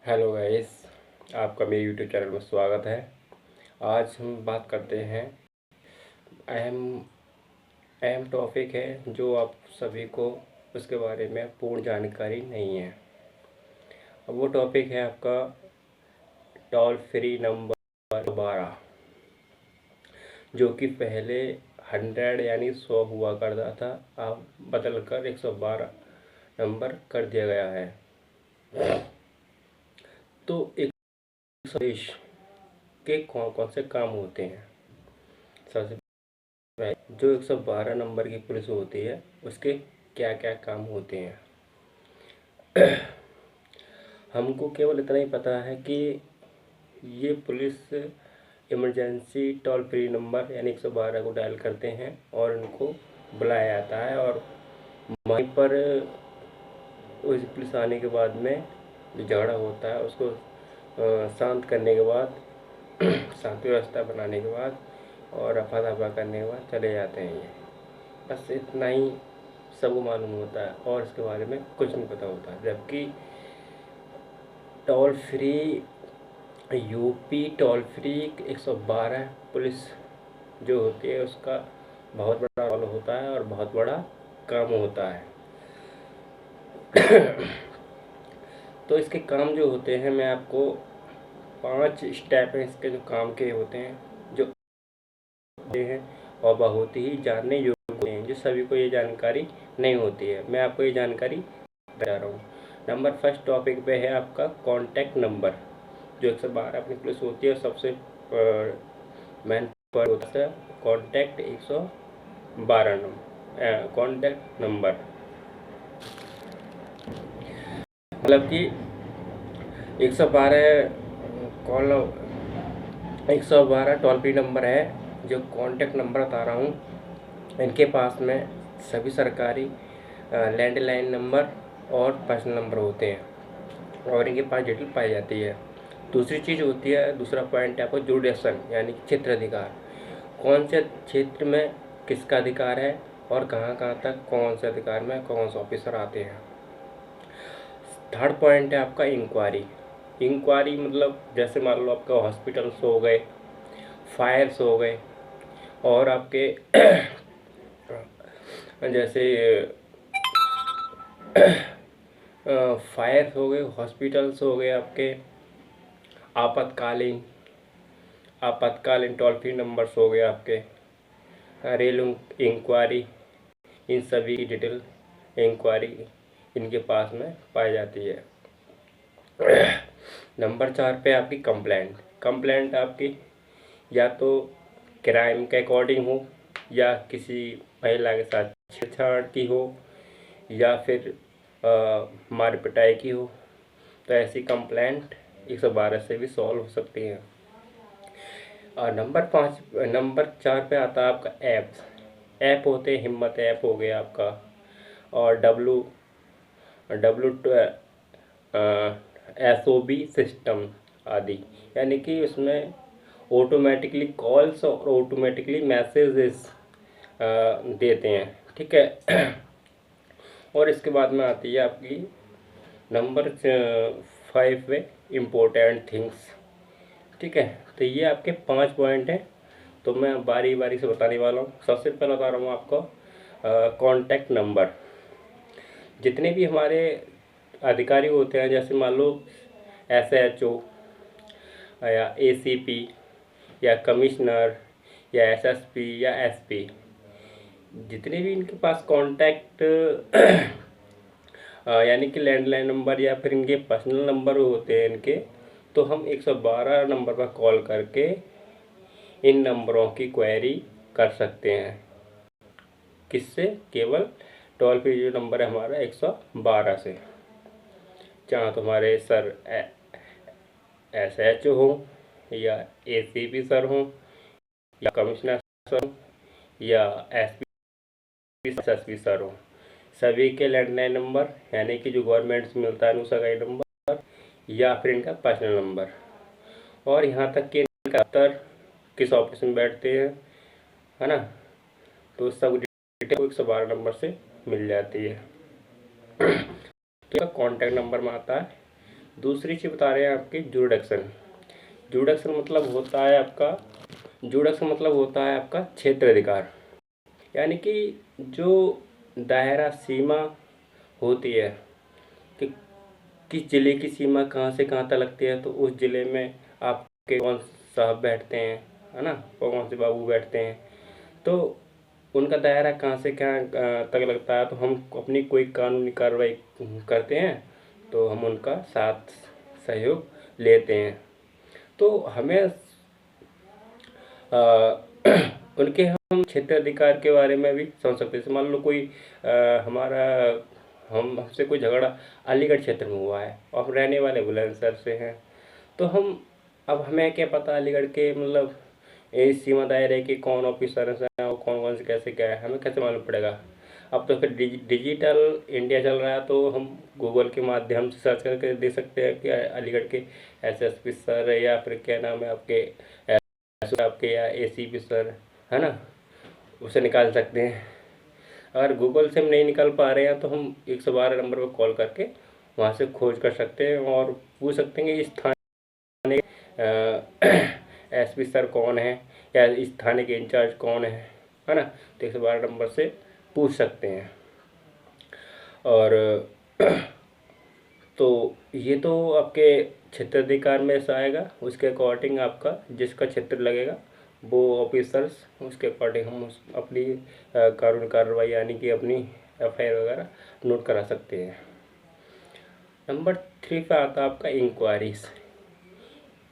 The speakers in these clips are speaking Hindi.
हेलो गाइस, आपका मेरे यूट्यूब चैनल में स्वागत है। आज हम बात करते हैं अहम अहम टॉपिक है जो आप सभी को उसके बारे में पूर्ण जानकारी नहीं है। अब वो टॉपिक है आपका टोल फ्री नंबर 12, जो कि पहले 100 यानी 100 हुआ करता था, अब बदल कर 112 नंबर कर दिया गया है। तो एक देश के कौन कौन से काम होते हैं? सबसे जो 112 नंबर की पुलिस होती है उसके क्या क्या काम होते हैं? हमको केवल इतना ही पता है कि ये police emergency toll free number यानी 112 को डायल करते हैं और उनको बुलाया जाता है, और वहीं पर उस पुलिस आने के बाद में जो झगड़ा होता है उसको शांत करने के बाद शांति व्यवस्था बनाने के बाद और रफा दफा करने के बाद चले जाते हैं। ये बस इतना ही सबको मालूम होता है और इसके बारे में कुछ नहीं पता होता। जबकि toll free UP toll free 112 police जो होती है उसका बहुत बड़ा रोल होता है और बहुत बड़ा काम होता है। तो इसके काम जो होते हैं, मैं आपको 5 स्टेप हैं इसके जो काम के होते हैं जो हैं और बहुत ही जानने योग्य होते हैं, जो सभी को ये जानकारी नहीं होती है। मैं आपको ये जानकारी बता रहा हूँ। नंबर फर्स्ट टॉपिक पे है आपका कॉन्टैक्ट नंबर। जो 112 अपनी पुलिस होती है सबसे मेन पर होता है कॉन्टैक्ट 112 नंबर। कॉन्टैक्ट नंबर मतलब कि 112 कॉल 112 टोल फ्री नंबर है। जो कॉन्टैक्ट नंबर बता रहा हूँ, इनके पास में सभी सरकारी लैंडलाइन नंबर और पर्सनल नंबर होते हैं और इनके पास डिटेल पाई जाती है। दूसरी चीज़ होती है, दूसरा पॉइंट है आपका जुडिशन यानी क्षेत्र अधिकार। कौन से क्षेत्र में किसका अधिकार है और कहाँ कहाँ तक कौन से अधिकार में कौन से ऑफिसर आते हैं। थर्ड पॉइंट है आपका इंक्वायरी। इंक्वायरी मतलब जैसे मान लो आपका हॉस्पिटल्स हो गए, फायर्स हो गए और आपके जैसे फायर्स हो गए, हॉस्पिटल्स हो गए, आपके आपातकालीन टोल फ्री नंबर्स हो गए, आपके रेल इंक्वायरी, इन सभी की डिटेल इंक्वायरी इनके पास में पाई जाती है। नंबर 4 पे आपकी कंप्लेंट आपकी या तो क्राइम के अकॉर्डिंग हो या किसी महिला के साथ छेड़छाड़ की हो या फिर मार पिटाई की हो, तो ऐसी कंप्लेंट 112 से भी सॉल्व हो सकती है। और नंबर 4 पे आता है आपका ऐप होते हैं, हिम्मत ऐप हो गया आपका, और SOB सिस्टम आदि। यानी कि उसमें ऑटोमेटिकली कॉल्स और ऑटोमेटिकली मैसेजेस देते हैं, ठीक है। और इसके बाद में आती है आपकी नंबर 5 पे इम्पोर्टेंट थिंग्स, ठीक है। तो ये आपके 5 पॉइंट हैं, तो मैं बारी बारी से बताने वाला हूँ। सबसे पहले बता रहा हूँ आपको कॉन्टैक्ट नंबर। जितने भी हमारे अधिकारी होते हैं, जैसे मान लो SHO या ACP या कमिश्नर या SSP या SP, जितने भी इनके पास कॉन्टैक्ट यानी कि लैंडलाइन नंबर या फिर इनके पर्सनल नंबर होते हैं इनके, तो हम 112 नंबर पर कॉल करके इन नंबरों की क्वेरी कर सकते हैं। किससे? केवल टोल फ्री जो नंबर है हमारा 112 से। चाहे तो हमारे सर SHO हो या ACP सर हो या कमिश्नर सर हो या SSP सर हो, सभी के लैंडलाइन नंबर यानी कि जो गवर्नमेंट से मिलता है सरकारी नंबर या फिर इनका पर्सनल नंबर, और यहाँ तक कि इनका दफ्तर किस ऑफिस में बैठते हैं, है ना, तो सब डिटेल को 112 नंबर से मिल जाती है। तो कॉन्टैक्ट नंबर में आता है दूसरी चीज़ बता रहे हैं आपकी जुरिडक्शन। जुरिडक्शन मतलब होता है आपका जुरिडक्शन मतलब होता है आपका क्षेत्राधिकार, यानी कि जो दायरा सीमा होती है कि किस ज़िले की सीमा कहाँ से कहाँ तक लगती है, तो उस ज़िले में आपके कौन साहब बैठते हैं, है ना, कौन से बाबू बैठते हैं, तो उनका दायरा कहाँ से कहाँ तक लगता है। तो हम अपनी कोई कानूनी कार्रवाई करते हैं तो हम उनका साथ सहयोग लेते हैं। तो हमें उनके हम क्षेत्राधिकार के बारे में भी समझ सकते हैं। जैसे मान लो कोई हमारा हमसे कोई झगड़ा अलीगढ़ क्षेत्र में हुआ है और हम रहने वाले बुलंदशहर से हैं, तो अब हमें क्या पता अलीगढ़ के मतलब ये सीमा दायरे के कौन ऑफिसर हैं और कौन कौन से कैसे क्या है, हमें कैसे मालूम पड़ेगा। अब तो फिर डिजिटल इंडिया चल रहा है, तो हम गूगल के माध्यम से सर्च करके देख सकते हैं कि अलीगढ़ के एसएसपी सर या फिर क्या नाम है आपके या एसीपी सर, है ना, उसे निकाल सकते हैं। अगर गूगल से हम नहीं निकाल पा रहे हैं तो हम 112 नंबर पर कॉल करके वहाँ से खोज कर सकते हैं और पूछ सकते हैं कि इस थाने एसपी सर कौन है या इस थाने के इंचार्ज कौन है ना, तो 112 नंबर से पूछ सकते हैं। और तो ये तो आपके क्षेत्राधिकार में से आएगा, उसके अकॉर्डिंग आपका जिसका क्षेत्र लगेगा वो ऑफिसर्स उसके अकॉर्डिंग हम अपनी कानूनी कार्रवाई यानी कि अपनी एफआईआर वगैरह नोट करा सकते हैं। नंबर 3 पे आता है आपका इंक्वायरीज।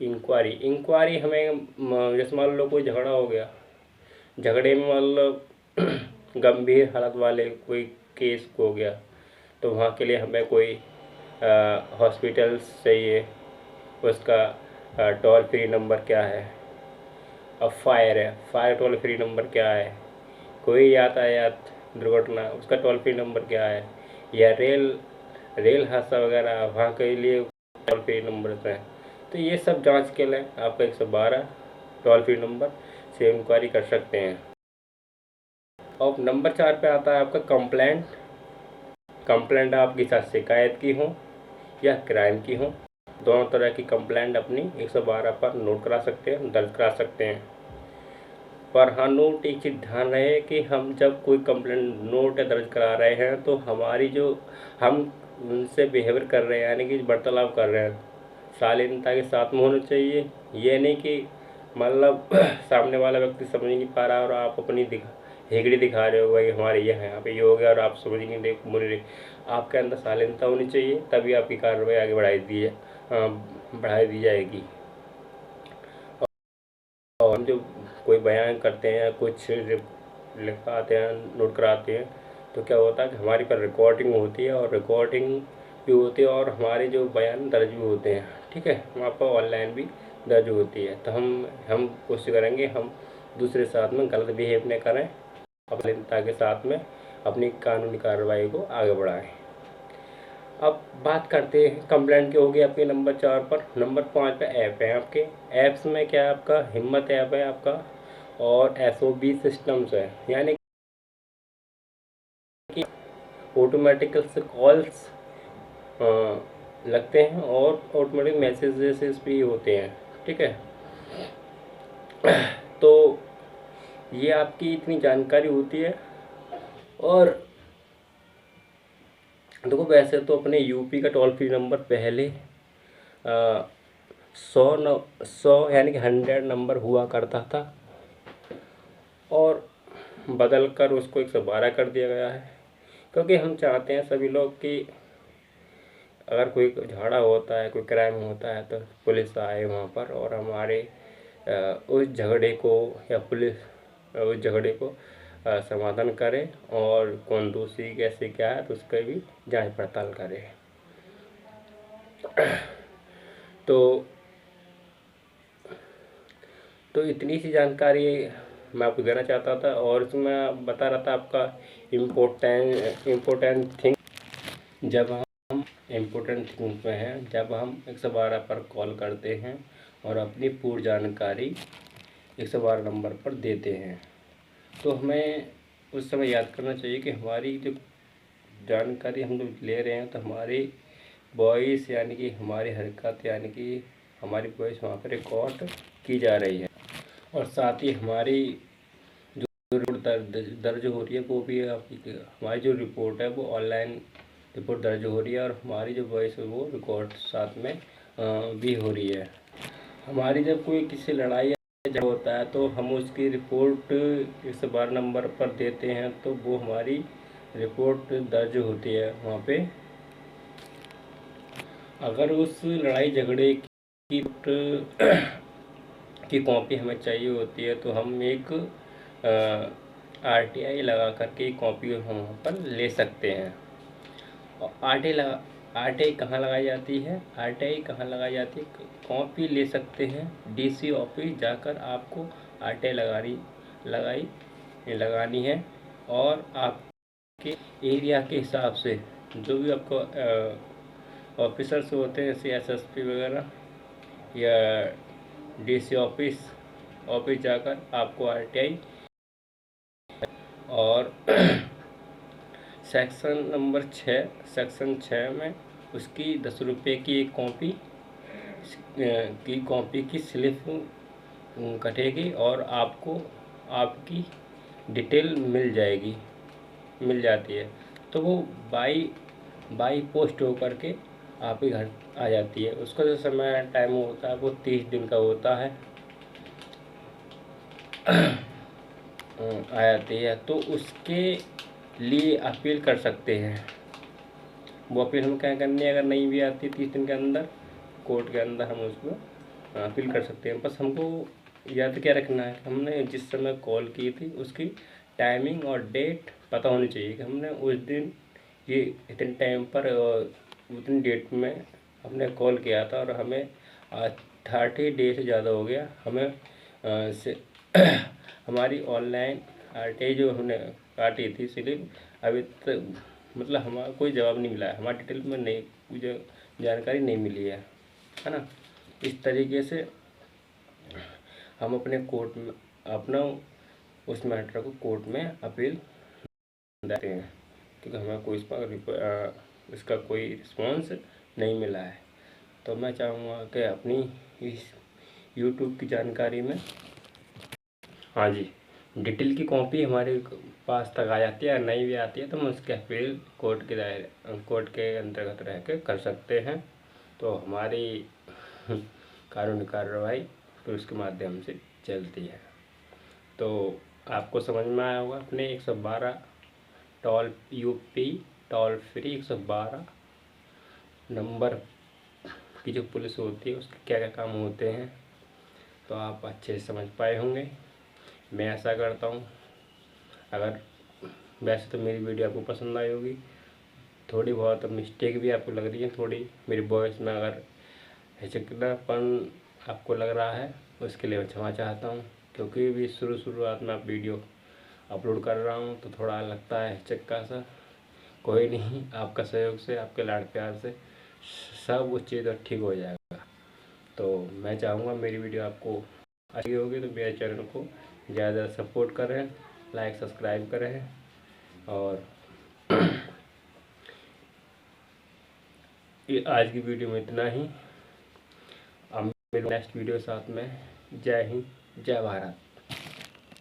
इंक्वायरी हमें जैसे मान लो कोई झगड़ा हो गया, झगड़े में मतलब गंभीर हालत वाले कोई केस हो गया, तो वहाँ के लिए हमें कोई हॉस्पिटल चाहिए, उसका टोल फ्री नंबर क्या है। अब फायर है, फायर टोल फ्री नंबर क्या है। कोई यातायात दुर्घटना, उसका टोल फ्री नंबर क्या है। या रेल हादसा वगैरह, वहाँ के लिए टोल फ्री नंबर हैं। तो ये सब जांच के लिए आपका 112 टोल फ्री नंबर से इंक्वायरी कर सकते हैं। और नंबर 4 पे आता है आपका कंप्लेंट आपके साथ शिकायत की हो या क्राइम की हो, दोनों तरह की कंप्लेंट अपनी 112 पर नोट करा सकते हैं, दर्ज करा सकते हैं। पर हाँ, नोट एक चीज़ ध्यान रहे कि हम जब कोई कंप्लेंट नोट या दर्ज करा रहे हैं तो हमारी जो हम उनसे बिहेवियर कर रहे हैं यानी कि वार्तालाप कर रहे हैं शालीनता के साथ में होना चाहिए। ये नहीं कि मतलब सामने वाला व्यक्ति समझ नहीं पा रहा और आप अपनी हेगड़ी दिखा रहे हो, भाई हमारे ये है यहाँ पे ये हो गया और आप समझ नहीं बोल रहे। आपके अंदर शालीनता होनी चाहिए, तभी आपकी कार्रवाई आगे बढ़ाई दी जाएगी। और हम जो कोई बयान करते हैं या कुछ लिखवाते हैं, नोट कराते हैं, तो क्या होता है कि हमारी पर रिकॉर्डिंग होती है और रिकॉर्डिंग भी होती है और हमारे जो बयान दर्ज भी होते हैं, ठीक है, वहाँ पर ऑनलाइन भी दर्ज होती है। तो हम कोशिश करेंगे हम दूसरे साथ में गलत बिहेव नहीं करें, अपने के साथ में अपनी कानूनी कार्रवाई को आगे बढ़ाएं। अब बात करते हैं कंप्लेंट की, होगी आपके नंबर 4 पर। नंबर 5 पे ऐप है आपके। ऐप्स में क्या है आपका, हिम्मत ऐप है आपका और एसओबी सिस्टम्स है, यानी कि ऑटोमेटिकल से कॉल्स लगते हैं और ऑटोमेटिक मैसेजेस भी होते हैं, ठीक है। तो ये आपकी इतनी जानकारी होती है। और देखो वैसे तो अपने यूपी का टोल फ्री नंबर पहले 100 यानी कि 100 नंबर हुआ करता था और बदल कर उसको 112 कर दिया गया है, क्योंकि हम चाहते हैं सभी लोग कि अगर कोई झगड़ा होता है, कोई क्राइम होता है, तो पुलिस आए वहाँ पर और हमारे उस झगड़े को या पुलिस उस झगड़े को समाधान करे और कौन दोषी कैसे क्या है तो उसका भी जांच पड़ताल करे। तो इतनी सी जानकारी मैं आपको देना चाहता था। और इसमें बता रहा था आपका इम्पोर्टेंट थिंग जब हम इम्पोर्टेंट थिंग में हैं, जब हम 112 पर कॉल करते हैं और अपनी पूरी जानकारी 112 नंबर पर देते हैं, तो हमें उस समय याद करना चाहिए कि हमारी जो जानकारी हम लोग ले रहे हैं, तो हमारी वॉइस यानी कि हमारी हरकत यानी कि हमारी वॉइस वहाँ पर रिकॉर्ड की जा रही है। और साथ ही हमारी जो रिपोर्ट दर्ज हो रही है वो भी हमारी जो रिपोर्ट है वो ऑनलाइन रिपोर्ट दर्ज हो रही है, और हमारी जो वॉइस है वो रिकॉर्ड साथ में भी हो रही है। हमारी जब कोई किसी लड़ाई जब होता है तो हम उसकी रिपोर्ट 112 नंबर पर देते हैं, तो वो हमारी रिपोर्ट दर्ज होती है वहाँ पे। अगर उस लड़ाई झगड़े की की कॉपी हमें चाहिए होती है तो हम एक RTI लगा करके कॉपी हम वहाँ पर ले सकते हैं। और RTI कहाँ लगाई जाती है? RTI कहाँ लगाई जाती है? कॉपी ले सकते हैं DC ऑफिस जाकर, आपको RTI लगानी है। और आपके एरिया के हिसाब से जो भी आपको ऑफिसर्स होते हैं जैसे SSP वगैरह या DC ऑफिस जाकर आपको RTI और सेक्शन 6 में उसकी 10 रुपये की एक कॉपी की स्लिप कटेगी और आपको आपकी डिटेल मिल जाती है। तो वो बाई पोस्ट होकर के आपके घर आ जाती है। उसका जो समय टाइम होता है वो 30 दिन का होता है। आ जाती है तो उसके लिए अपील कर सकते हैं। वो अपील हम क्या करनी है, अगर नहीं भी आती 30 दिन के अंदर कोर्ट के अंदर हम उसको अपील कर सकते हैं। बस हमको याद क्या रखना है, हमने जिस समय कॉल की थी उसकी टाइमिंग और डेट पता होनी चाहिए कि हमने उस दिन ये इतने टाइम पर उतनी डेट में हमने कॉल किया था, और हमें 30 डे से ज़्यादा हो गया। हमें से हमारी ऑनलाइन RTI जो हमने काटी थी स्लिप अभी तक मतलब हमारा कोई जवाब नहीं मिला है, हमारी डिटेल में नहीं मुझे जानकारी नहीं मिली है ना। इस तरीके से हम अपने कोर्ट में अपना उस मैटर को कोर्ट में अपील देते हैं, क्योंकि हमें कोई इसका कोई रिस्पॉन्स नहीं मिला है। तो मैं चाहूँगा कि अपनी इस YouTube की जानकारी में हाँ जी डिटेल की कॉपी हमारे पास तक आ जाती है, नहीं भी आती है तो हम उसके अपील कोर्ट के अंतर्गत रह के कर सकते हैं। तो हमारी कानूनी कार्रवाई फिर उसके माध्यम से चलती है। तो आपको समझ में आया होगा अपने 112 UP टोल फ्री 112 नंबर की जो पुलिस होती है उसके क्या क्या काम होते हैं, तो आप अच्छे से समझ पाए होंगे, मैं ऐसा करता हूँ। अगर वैसे तो मेरी वीडियो आपको पसंद आई होगी, थोड़ी बहुत मिस्टेक भी आपको लग रही है, थोड़ी मेरी वॉइस में अगर हिचकनापन आपको लग रहा है उसके लिए मैं क्षमा चाहता हूँ, क्योंकि भी शुरुआत में आप वीडियो अपलोड कर रहा हूँ तो थोड़ा लगता है हिचक सा। कोई नहीं, आपका सहयोग से आपके लाड प्यार से सब वो चीज़ ठीक हो जाएगा। तो मैं चाहूँगा मेरी वीडियो आपको अच्छी होगी तो मेरे चैनल को ज़्यादा सपोर्ट करें, लाइक सब्सक्राइब करें। और ये आज की वीडियो में इतना ही। अब मिलूंगा नेक्स्ट वीडियो साथ में। जय हिंद, जय भारत।